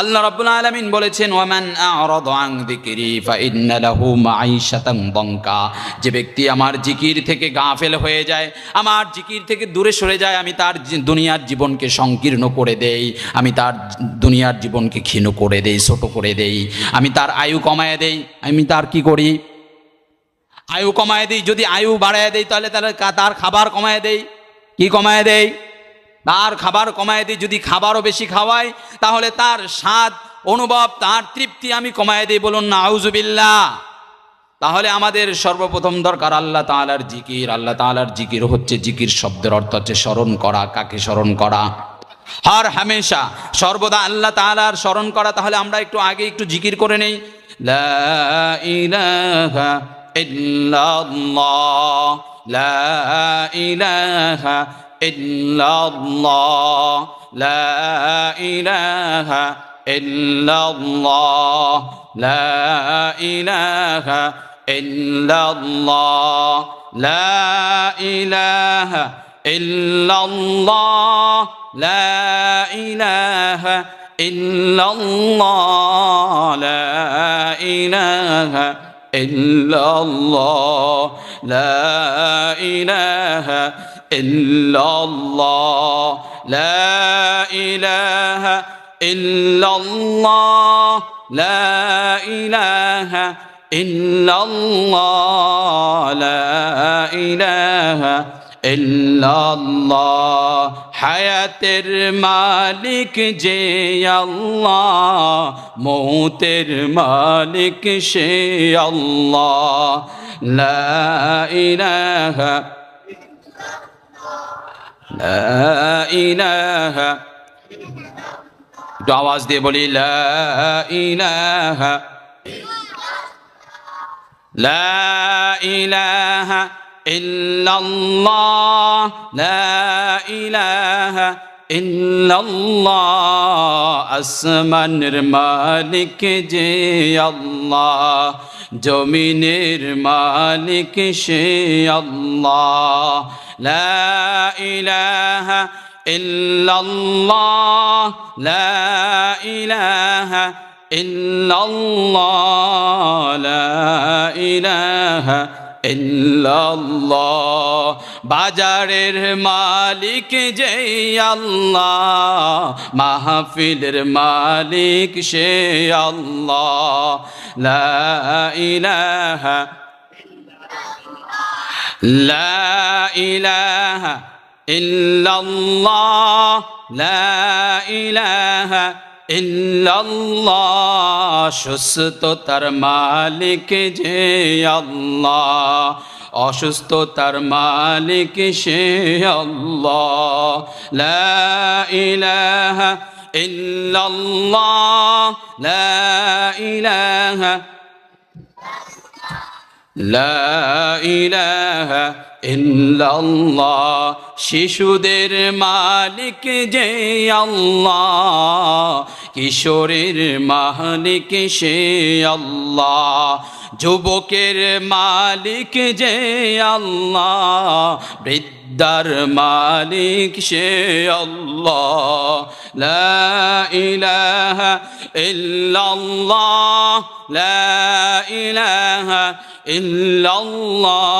আল্লাহ রাব্বুল আলামিন বলেছেন, ওয়ামান আ'রাদা আন যিকরি ফাইন্না লাহু মাঈশাতান দঙ্কা। যে ব্যক্তি আমার জিকির থেকে গাফেল হয়ে যায়, আমার জিকির থেকে দূরে সরে যায়, আমি তার দুনিয়ার জীবনকে সংকীর্ণ করে দেই, আমি তার দুনিয়ার জীবনকে ক্ষীণ করে দেই, ছোট করে দেই, আমি তার আয়ু কমায় দেই। আমি তার কি করি? আয়ু কমায় দেই। যদি আয়ু বাড়ায় দেই তাহলে তার খাবার কমায় দেই। কি কমায় দেই? তার খাবার কমায় দিই। যদি খাবারও বেশি খাওয়াই তাহলে তার স্বাদ অনুভব, তার তৃপ্তি আমি কমায় দিই। বলুন না আউযুবিল্লাহ। তাহলে আমাদের সর্বপ্রথম দরকার আল্লাহ তাআলার জিকির। আল্লাহ তাআলার জিকির হচ্ছে, জিকির শব্দের অর্থ হচ্ছে স্মরণ করা। কাকে স্মরণ করা? হর হামেশা সর্বদা আল্লাহ তাআলার স্মরণ করা। তাহলে আমরা একটু আগে একটু জিকির করে নেই। লা ইলাহা ইল্লাল্লাহ, লা ইলাহা ইল্লাল্লাহ, লা ইলাহা ইল্লাল্লাহ, লা ইলাহা ইল্লাল্লাহ, লা ইলাহা ইল্লাল্লাহ, লা ইলাহা ইল্লাল্লাহ, লা ইলাহা ইল্লাল্লাহ, লা ইলাহা ইল্লাল্লাহ, লা ইলাহা ইল্লাল্লাহ, লা ইলাহা ইল্লাল্লাহ, লা ইলাহা ইল্লাল্লাহ। হায়াতের মালিক যে আল্লাহ, মৌতের মালিক সে আল্লাহ। লা ইলাহা, লা ইলাহা, একটু আওয়াজ দিয়ে বলি, লা ইলাহা, লা ইলাহা ইল্লাল্লাহ, লা ইলাহা ইল্লাল্লাহ। আসমানের মালিক যে আল্লাহ, জমিনের মালিক সে আল্লাহ। লা ইলাহা ইল্লাল্লাহ, লা ইলাহা ইল্লাল্লাহ, লা ইলাহা ইল্লাল্লাহ। বাজারের মালিক যে আল্লাহ, মাহফিলের মালিক সে আল্লাহ। লা ইলাহা, লা ইলাহা ইল্লাল্লাহ, লা ইলাহা ইল্লাল্লাহ। সুস্থতার মালিক যে আল্লাহ, অসুস্থতার মালিক সে আল্লাহ। লা ইলাহা ইল্লাল্লাহ, লা ইলাহা, লা ইলাহা ইল্লাল্লাহ। শিশুদের মালিক যে আল্লাহ, কিশোরের মালিক সে আল্লাহ। যুবকের মালিক যে আল্লাহ, বৃদ্ধার মালিক সে আল্লাহ। লা ইলাহা ইল্লাল্লাহ, লা ইলাহা ইল্লাল্লাহ,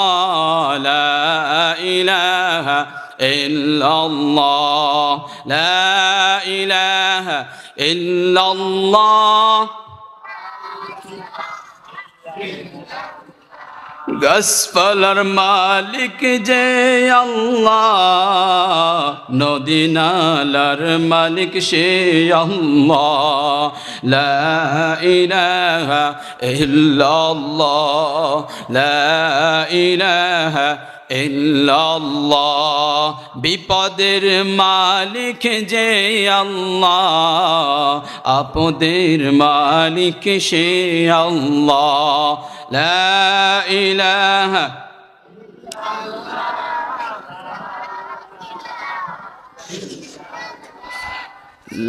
লা ইলাহা ইল্লাল্লাহ, লা ইলাহা ইল্লাল্লাহ। গাছপালার মালিক যে আল্লাহ, নদী নালার মালিক সে আল্লাহ। লা ইলাহা ইল্লাল্লাহ, লা ইলাহা ইল্লাল্লাহ। বিপদের মালিক যে আল্লাহ, আপদের মালিক সে আল্লাহ। লা ইলাহা,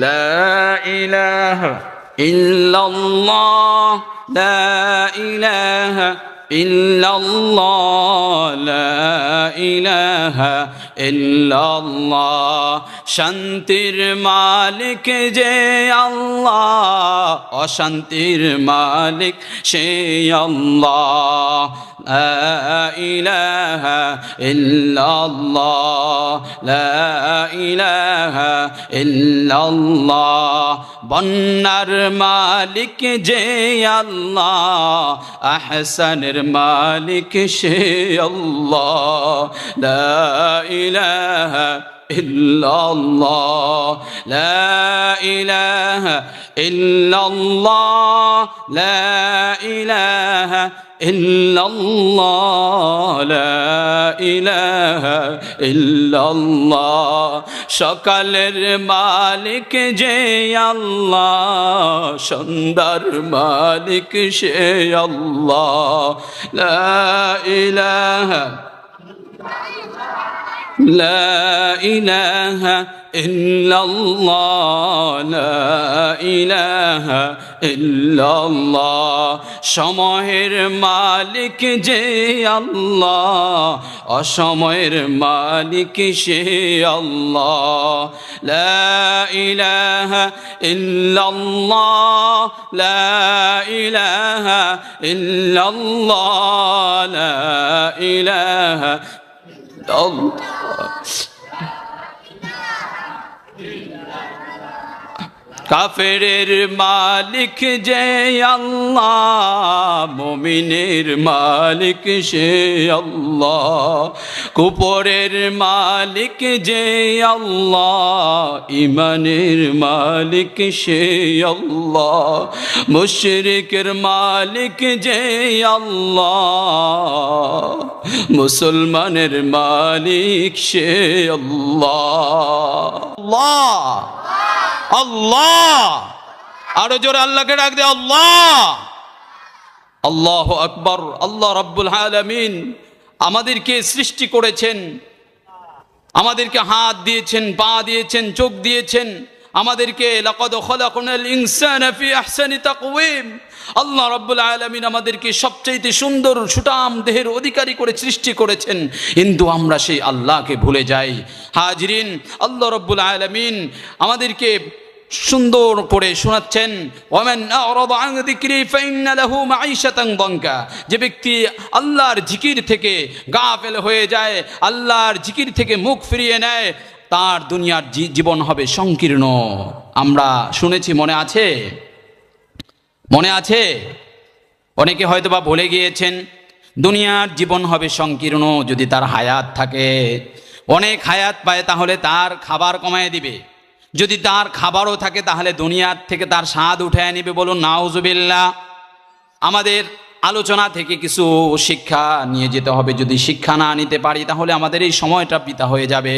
লা ইলাহা ইল্লাল্লাহ, লা ইলাহা ইল্লাল্লাহ লা ইলাহা ইল্লাল্লাহ শান্তির মালিক যে আল্লাহ অশান্তির মালিক সে আল্লাহ লা ইলাহা ইল্লাল্লাহ লা ইলাহা ইল্লাল্লাহ বন্যার মালিক যে আল্লাহ আহসানের মালিক সে আল্লাহ লা ইলাহা ইল্লাল্লাহ লা ইলাহা ইল্লাল্লাহ লা ইলাহা ইল্লাল্লাহ লা ইলাহা ইল্লাল্লাহ সকালের মালিক যে আল্লাহ সন্ধ্যার মালিক সে আল্লাহ লা ইলাহা لا إله إلا الله لا إله إلا الله সময়ের মালিক যে আল্লাহ অসময়ের মালিক সে আল্লাহ লা ইলাহা ইল্লাল্লাহ লা ইলাহা ইল্লাল্লাহ লা ইলাহা কাফেরের মালিক যে আল্লাহ মুমিনের মালিক সে আল্লাহ কুফরের মালিক যে আল্লাহ ইমানের মালিক সে আল্লাহ মুশরিকের মালিক যে আল্লাহ মুসলমানের মালিক সে আল্লাহ আল্লাহ আল্লাহ আরো জোরে আল্লাহকে ডাক দে আল্লাহ আল্লাহু আকবার আল্লাহ রাব্বুল আলামিন আমাদেরকে সৃষ্টি করেছেন আমাদেরকে হাত দিয়েছেন পা দিয়েছেন চোখ দিয়েছেন আমাদেরকে লাকাদ খলাকনাল ইনসানা ফি আহসানি তাকওয়িম আল্লাহ রাব্বুল আলামিন আমাদেরকে সবচেয়ে সুন্দর সুঠাম দেহের অধিকারী করে সৃষ্টি করেছেন কিন্তু আমরা সেই আল্লাহকে ভুলে যাই হাজিরিন আল্লাহ রাব্বুল আলামিন আমাদেরকে সুন্দর করে শোনাচ্ছেন ওয়ামান আ'রাদা আন যিকরি ফাইন্না লাহু মাঈশাতান দানকা যে ব্যক্তি আল্লাহর জিকির থেকে গাফেল হয়ে যায় আল্লাহর জিকির থেকে মুখ ফিরিয়ে নেয় তার দুনিয়ার জীবন হবে সংকীর্ণ আমরা শুনেছি মনে আছে অনেকে হয়তো বা ভুলে গিয়েছেন দুনিয়ার জীবন হবে সংকীর্ণ যদি তার হায়াত থাকে অনেক হায়াত পায় তাহলে তার খাবার কমায় দিবে যদি তার খাবারও থাকে তাহলে দুনিয়ার থেকে তার স্বাদ উঠায় নেবে বলুন নাউজুবিল্লাহ আমাদের আলোচনা থেকে কিছু শিক্ষা নিয়ে যেতে হবে যদি শিক্ষা না নিতে পারি তাহলে আমাদের এই সময়টা বৃথা হয়ে যাবে